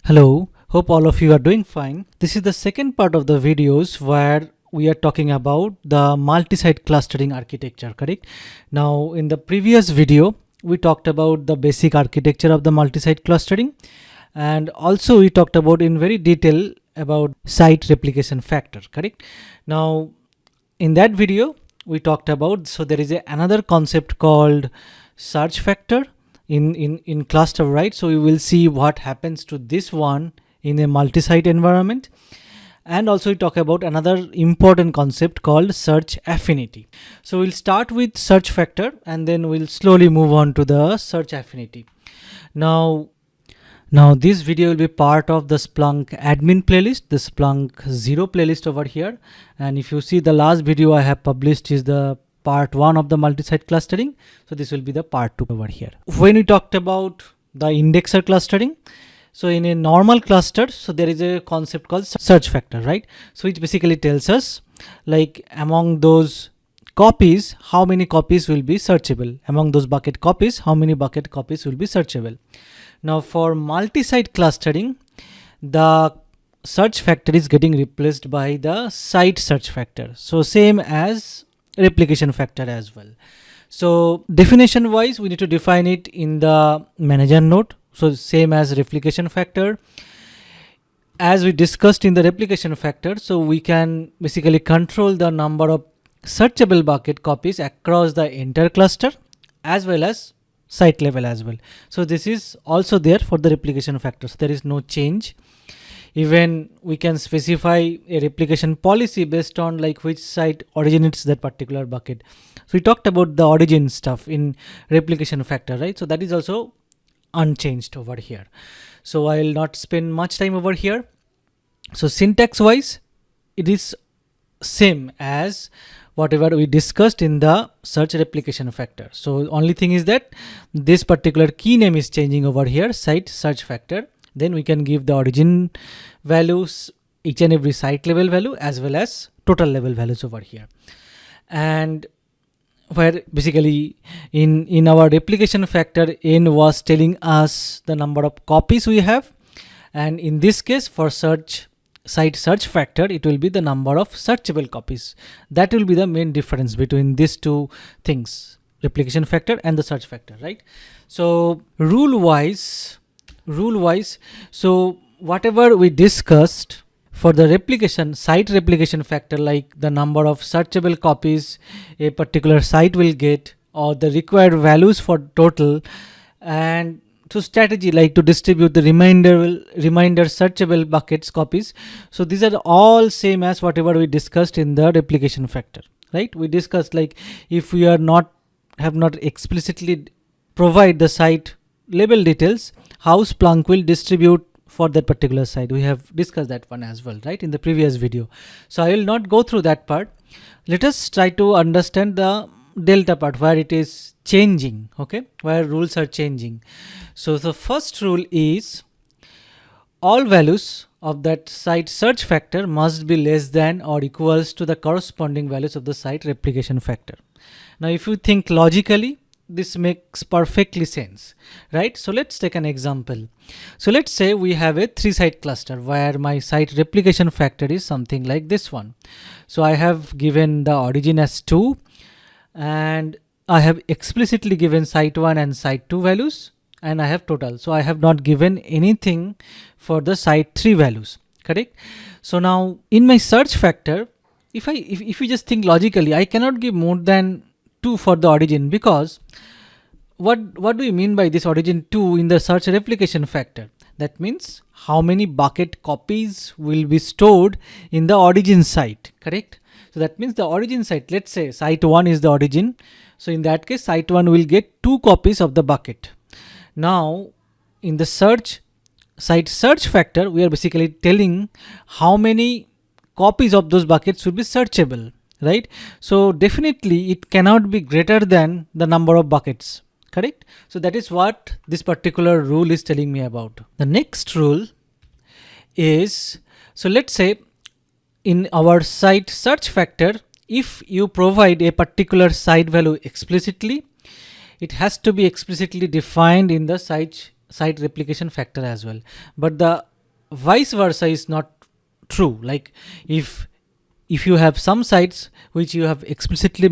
Hello, hope all of you are doing fine. This is the second part of the videos where we are talking about the multi-site clustering architecture, correct? Now, in the previous video, we talked about the basic architecture of the multi-site clustering, and also we talked about in very detail about site replication factor, correct? Now, in that video, we talked about, so there is another concept called search factor in cluster, right? So we will see what happens to this one in a multi-site environment, and also we talk about another important concept called search affinity. So we'll start with search factor and then we'll slowly move on to the search affinity. Now this video will be part of the Splunk admin playlist, the Splunk 0 playlist over here. And if you see, the last video I have published is the part 1 of the multi-site clustering. So this will be the part 2 over here. When we talked about the indexer clustering, so in a normal cluster, so there is a concept called search factor, right? So it basically tells us, like, among those copies, how many copies will be searchable. Among those bucket copies, how many bucket copies will be searchable. Now for multi-site clustering, the search factor is getting replaced by the site search factor. So same as replication factor as well. So definition wise, we need to define it in the manager node. So same as replication factor. As we discussed in the replication factor, so we can basically control the number of searchable bucket copies across the entire cluster as well as site level as well. So this is also there for the replication factor. So there is no change. Even we can specify a replication policy based on like which site originates that particular bucket. So we talked about the origin stuff in replication factor, right? So that is also unchanged over here. So I'll not spend much time over here. So syntax wise, it is same as whatever we discussed in the search replication factor. So only thing is that this particular key name is changing over here, site search factor. Then we can give the origin values, each and every site level value, as well as total level values over here. And where basically in our replication factor, n was telling us the number of copies we have, and in this case for search site search factor, it will be the number of searchable copies. That will be the main difference between these two things, replication factor and the search factor, right? So rule wise, so whatever we discussed for the replication, site replication factor, like the number of searchable copies a particular site will get, or the required values for total, and to strategy like to distribute the reminder searchable buckets copies. So these are all same as whatever we discussed in the replication factor, right? We discussed like if we are have not explicitly provide the site label details, how Splunk will distribute for that particular site. We have discussed that one as well, right, in the previous video. So I will not go through that part. Let us try to understand the delta part where it is changing, okay, where rules are changing. So the first rule is all values of that site search factor must be less than or equals to the corresponding values of the site replication factor. Now if you think logically, this makes perfectly sense, right? So let's take an example. So let's say we have a 3-site cluster where my site replication factor is something like this one. So I have given the origin as 2, and I have explicitly given site 1 and site 2 values, and I have total. So I have not given anything for the site 3 values, correct? So now in my search factor, if you just think logically, I cannot give more than 2 for the origin, because what do you mean by this origin 2 in the search replication factor? That means how many bucket copies will be stored in the origin site, correct? So that means the origin site, let's say site 1 is the origin. So in that case, site 1 will get 2 copies of the bucket. Now in the site search factor, we are basically telling how many copies of those buckets will be searchable, right? So definitely it cannot be greater than the number of buckets, correct? So that is what this particular rule is telling me about. The next rule is, so let's say in our site search factor, if you provide a particular site value explicitly, it has to be explicitly defined in the site replication factor as well. But the vice versa is not true. Like if you have some sites which you have explicitly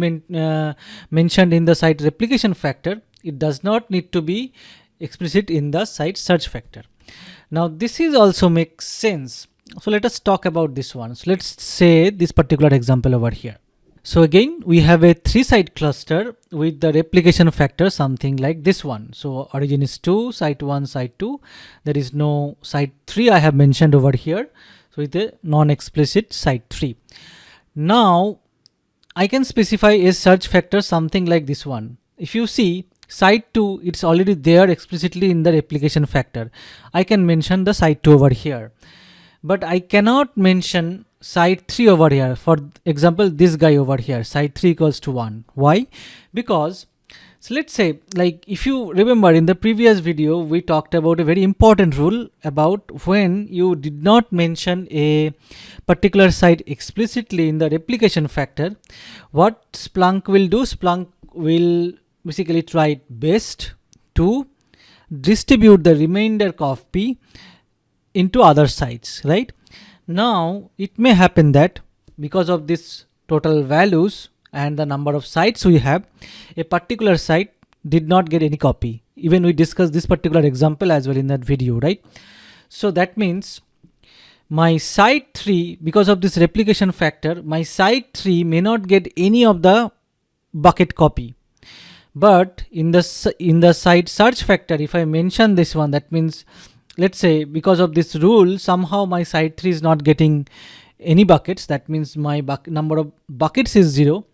mentioned in the site replication factor, it does not need to be explicit in the site search factor. Now this is also makes sense. So let us talk about this one. So let's say this particular example over here. So again, we have a 3-site cluster with the replication factor something like this one. So origin is 2, site 1, site 2. There is no site 3 I have mentioned over here. So with a non-explicit site 3. Now I can specify a search factor something like this one. If you see site 2, it's already there explicitly in the replication factor. I can mention the site 2 over here. But I cannot mention site 3 over here. For example, this guy over here, site 3 equals to 1. Why? Because, so let's say, like if you remember in the previous video, we talked about a very important rule about when you did not mention a particular site explicitly in the replication factor, what Splunk will do, Splunk will basically try its best to distribute the remainder copy into other sites, right? Now it may happen that because of this total values and the number of sites we have, a particular site did not get any copy. Even we discussed this particular example as well in that video, right? So that means my site 3, because of this replication factor, my site 3 may not get any of the bucket copy. But in the site search factor, if I mention this one, that means, let's say because of this rule, somehow my site 3 is not getting any buckets. That means my number of buckets is 0.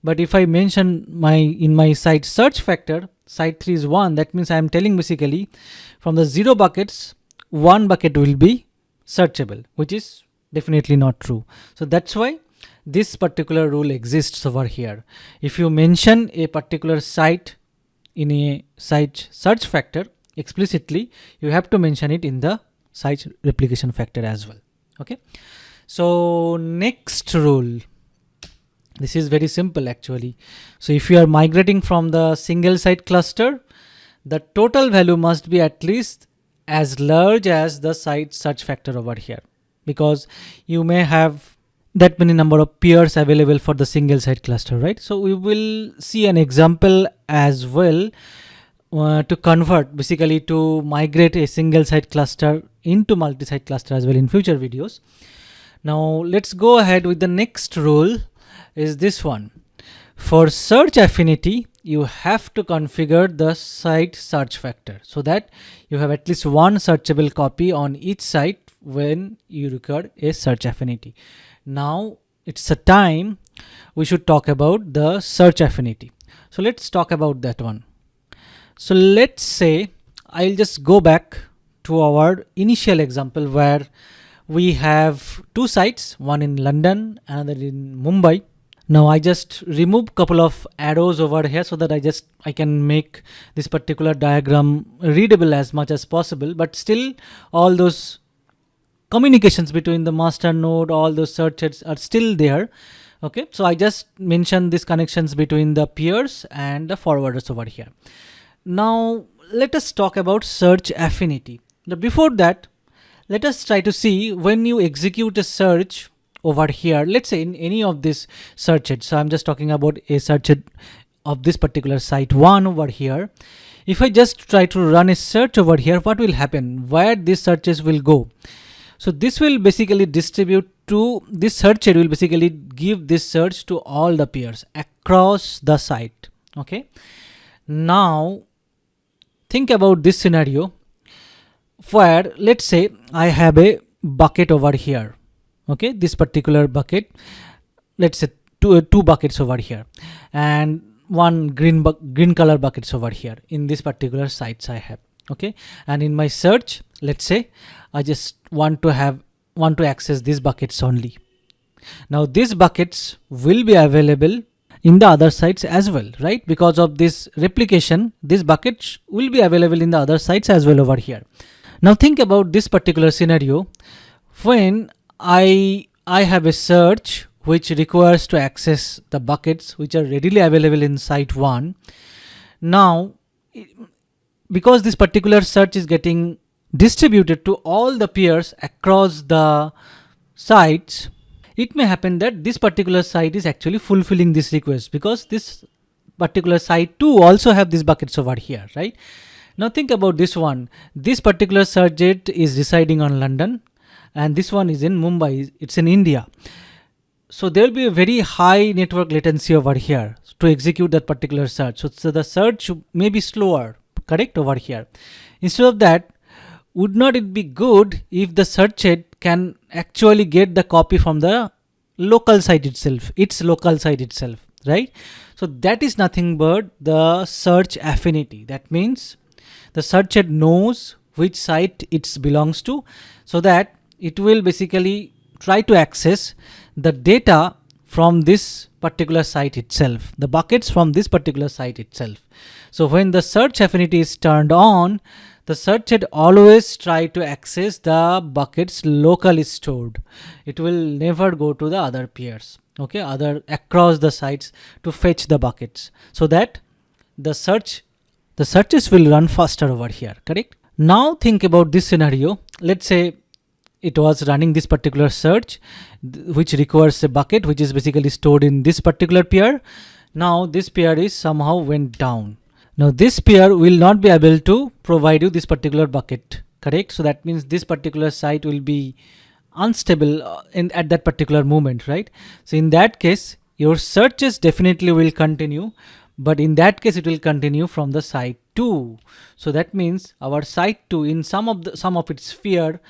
But if I mention in my site search factor, site 3 is 1. That means I am telling basically from the 0 buckets, 1 bucket will be searchable, which is definitely not true. So that's why this particular rule exists over here. If you mention a particular site in a site search factor explicitly, you have to mention it in the site replication factor as well. Okay. So next rule, this is very simple actually. So if you are migrating from the single site cluster, the total value must be at least as large as the site search factor over here, because you may have that many number of peers available for the single site cluster, right? So we will see an example as well to convert, basically to migrate a single site cluster into multi-site cluster as well in future videos. Now let's go ahead with the next rule, is this one. For search affinity, you have to configure the site search factor so that you have at least one searchable copy on each site when you record a search affinity. Now it's a time we should talk about the search affinity. So let's talk about that one. So let's say I'll just go back to our initial example where we have 2 sites, one in London, another in Mumbai. Now I just remove couple of arrows over here so that I can make this particular diagram readable as much as possible, but still all those communications between the master node, all those searches are still there. Okay, so I just mentioned these connections between the peers and the forwarders over here. Now let us talk about search affinity. Now before that, let us try to see when you execute a search over here, let's say in any of these searches. So I'm just talking about a search of this particular site 1 over here. If I just try to run a search over here, what will happen? Where these searches will go? So this will basically distribute to this searcher, will basically give this search to all the peers across the site. Okay. Now think about this scenario where, let's say I have a bucket over here. Okay, this particular bucket, let's say two buckets over here and one green color buckets over here in this particular sites I have. Okay, and in my search, let's say I just want to access these buckets only. Now these buckets will be available in the other sites as well, right? Because of this replication, these buckets will be available in the other sites as well over here. Now think about this particular scenario when I have a search which requires to access the buckets which are readily available in site 1. Now because this particular search is getting distributed to all the peers across the sites, it may happen that this particular site is actually fulfilling this request, because this particular site too also have these buckets over here, right? Now think about this one. This particular searchlet is residing on London, and this one is in Mumbai, it's in India. So there will be a very high network latency over here to execute that particular search. So the search may be slower, correct, over here. Instead of that, would not it be good if the searchlet can actually get the copy from the local site itself, its local site itself, right? So that is nothing but the search affinity. That means the searchlet knows which site it belongs to, so that it will basically try to access the data from this particular site itself, the buckets from this particular site itself. So when the search affinity is turned on, the searchlet always try to access the buckets locally stored. It will never go to the other peers, okay, other across the sites to fetch the buckets, so that the searches will run faster over here, correct? Now think about this scenario. Let's say it was running this particular search which requires a bucket which is basically stored in this particular peer. Now this peer is somehow went down. Now this peer will not be able to provide you this particular bucket, correct? So that means this particular site will be unstable at that particular moment, right? So in that case, your searches definitely will continue, but in that case it will continue from the site 2. So that means our site 2, in some of its sphere,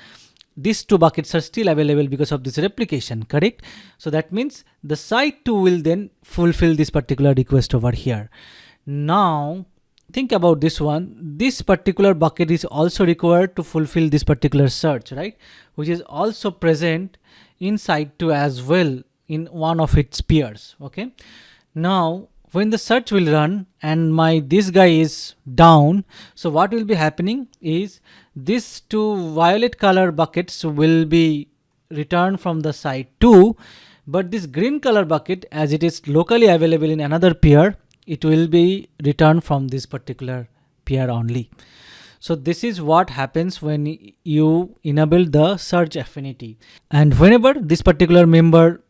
these 2 buckets are still available because of this replication, correct? So that means the site 2 will then fulfill this particular request over here. Now think about this one. This particular bucket is also required to fulfill this particular search, right? Which is also present in site 2 as well in one of its peers, okay? Now when the search will run and this guy is down, so what will be happening is these 2 violet color buckets will be returned from the site 2, but this green color bucket, as it is locally available in another peer, it will be returned from this particular peer only. So this is what happens when you enable the search affinity. And whenever this particular member,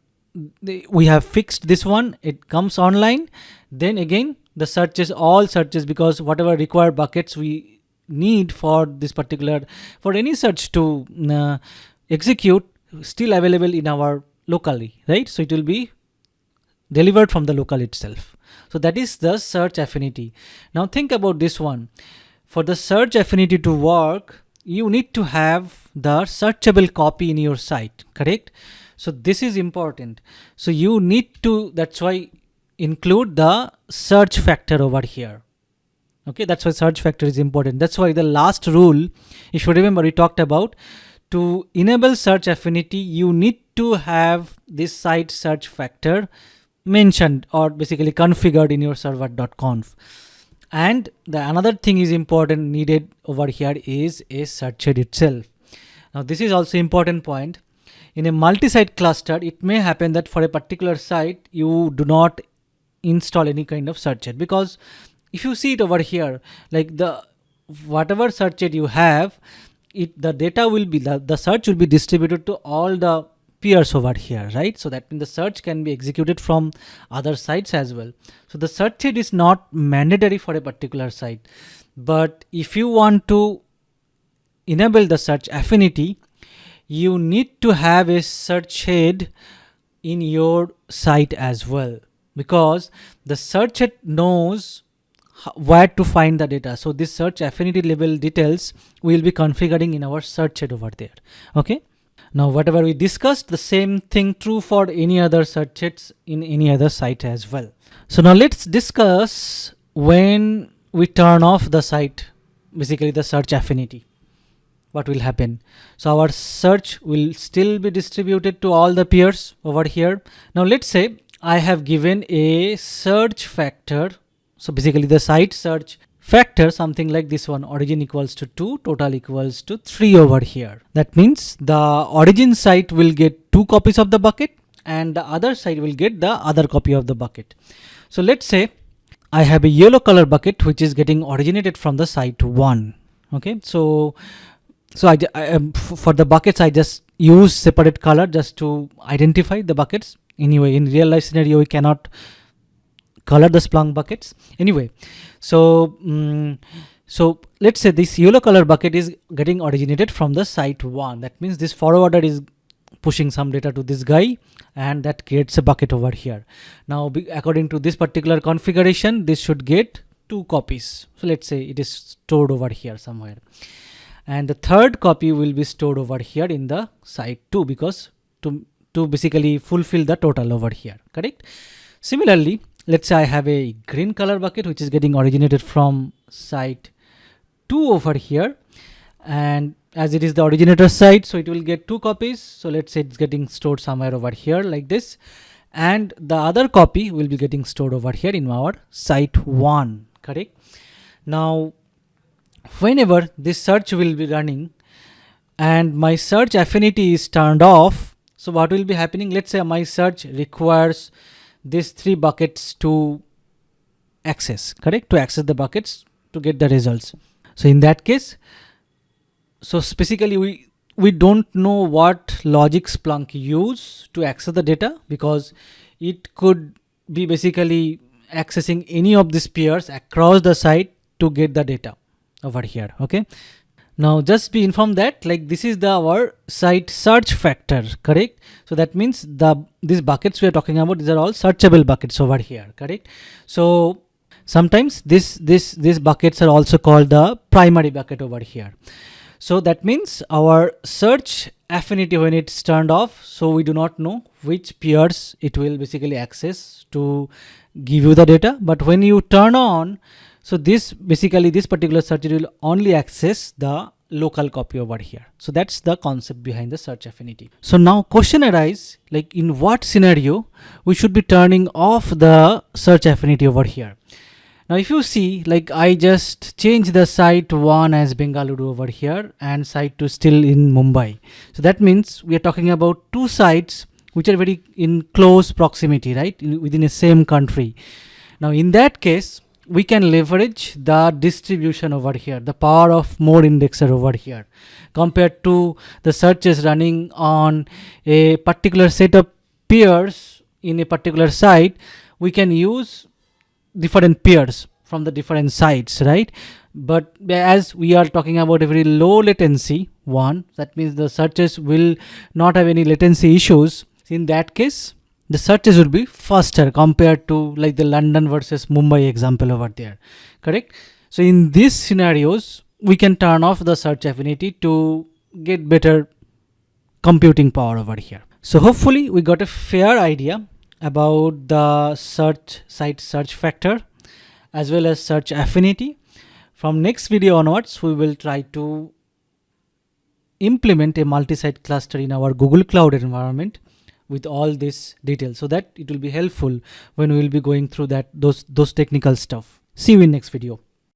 we have fixed this one, it comes online, then again the searches, all searches, because whatever required buckets we need for this particular, for any search to execute, still available in our locally, right? So it will be delivered from the local itself. So that is the search affinity. Now think about this one. For the search affinity to work, you need to have the searchable copy in your site, correct? So this is important. So you need to, that's why include the search factor over here. Okay, that's why search factor is important. That's why the last rule, if you remember, we talked about to enable search affinity, you need to have this site search factor mentioned or basically configured in your server.conf. And the another thing is important needed over here is a searchlet itself. Now this is also important point. In a multi-site cluster, it may happen that for a particular site you do not install any kind of searchlet, because if you see it over here, like the whatever searchlet you have, the data will be the search will be distributed to all the peers over here, right? So that means the search can be executed from other sites as well. So the searchlet is not mandatory for a particular site, but if you want to enable the search affinity, you need to have a search head in your site as well, because the searchlet knows where to find the data. So this search affinity level details we will be configuring in our searchlet over there. Okay. Now whatever we discussed, the same thing true for any other searchlets in any other site as well. So now let's discuss when we turn off the site, basically the search affinity, what will happen. So our search will still be distributed to all the peers over here. Now let's say I have given a search factor. So basically the site search factor, something like this one, origin equals to 2, total equals to 3 over here. That means the origin site will get 2 copies of the bucket and the other site will get the other copy of the bucket. So let's say I have a yellow color bucket which is getting originated from the site 1. Okay, so So for the buckets, I just use separate color just to identify the buckets. Anyway, in real life scenario, we cannot color the Splunk buckets. Anyway, so so let's say this yellow color bucket is getting originated from the site 1. That means this forwarder is pushing some data to this guy, and that creates a bucket over here. Now, according to this particular configuration, this should get 2 copies. So let's say it is stored over here somewhere, and the third copy will be stored over here in the site 2, because to basically fulfill the total over here, correct? Similarly, let's say I have a green color bucket which is getting originated from site 2 over here, and as it is the originator site, so it will get 2 copies. So let's say it's getting stored somewhere over here like this, and the other copy will be getting stored over here in our site 1, correct? Now, whenever this search will be running and my search affinity is turned off, so what will be happening? Let's say my search requires these 3 buckets to access, correct? To access the buckets to get the results. So in that case, so basically we don't know what logic Splunk use to access the data, because it could be basically accessing any of these peers across the site to get the data over here. Okay, now just be informed that like this is our site search factor, correct? So that means these buckets we are talking about, these are all searchable buckets over here, correct? So sometimes these buckets are also called the primary bucket over here. So that means our search affinity, when it's turned off, so we do not know which peers it will basically access to give you the data. But when you turn on, so this particular search, it will only access the local copy over here. So that's the concept behind the search affinity. So now question arises, like in what scenario we should be turning off the search affinity over here. Now if you see, like I just changed the site 1 as Bengaluru over here and site 2 still in Mumbai. So that means we are talking about 2 sites which are very in close proximity, right? Within the same country. Now in that case, we can leverage the distribution over here, the power of more indexer over here, compared to the searches running on a particular set of peers in a particular site. We can use different peers from the different sites, right? But as we are talking about a very low latency one, that means the searches will not have any latency issues. In that case, the searches will be faster compared to like the London versus Mumbai example over there, correct? So in these scenarios, we can turn off the search affinity to get better computing power over here. So hopefully we got a fair idea about the site search factor as well as search affinity. From next video onwards, we will try to implement a multi-site cluster in our Google Cloud environment with all this details, so that it will be helpful when we will be going through those technical stuff. See you in next video.